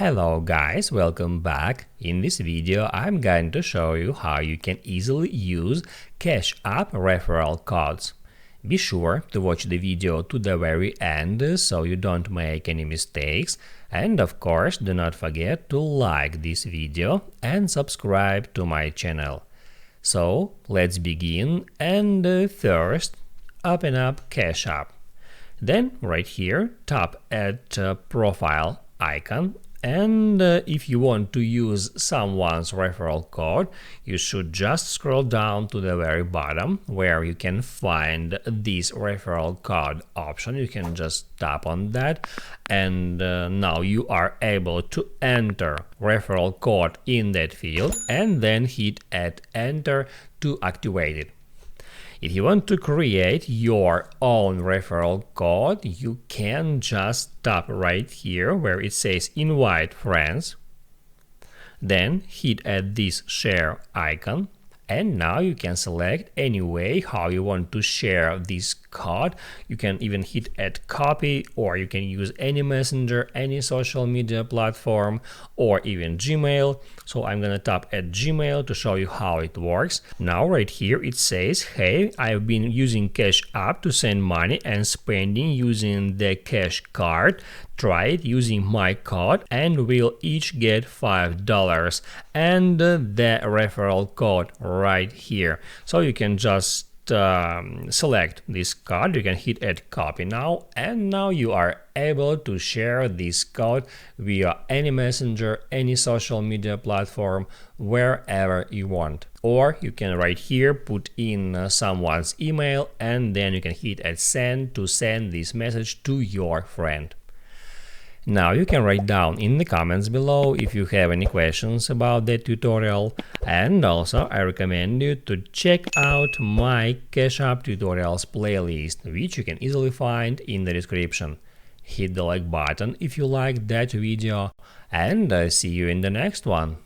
Hello guys, welcome back. In this video I'm going to show you how you can easily use Cash App referral codes. Be sure to watch the video to the very end so you don't make any mistakes, and of course do not forget to like this video and subscribe to my channel. So let's begin, and first open up Cash App. Then right here tap at profile icon, and if you want to use someone's referral code, you should just scroll down to the very bottom where you can find this referral code option. You can just tap on that, and now you are able to enter referral code in that field and then hit at enter to activate it. If you want to create your own referral code, you can just tap right here where it says invite friends, then hit at this share icon, and now you can select any way how you want to share this code. You can even hit at copy, or you can use any messenger, any social media platform, or even Gmail. So I'm gonna tap at Gmail to show you how it works. Now right here it says, hey, I've been using Cash App to send money and spending using the Cash Card. Try it using my code and we'll each get $5, and the referral code right here. So you can just select this code, you can hit add copy now, and now you are able to share this code via any messenger, any social media platform, wherever you want. Or you can right here put in someone's email, and then you can hit add send to send this message to your friend. Now you can write down in the comments below if you have any questions about that tutorial, and also I recommend you to check out my Cash App tutorials playlist, which you can easily find in the description. Hit the like button if you liked that video, and see you in the next one.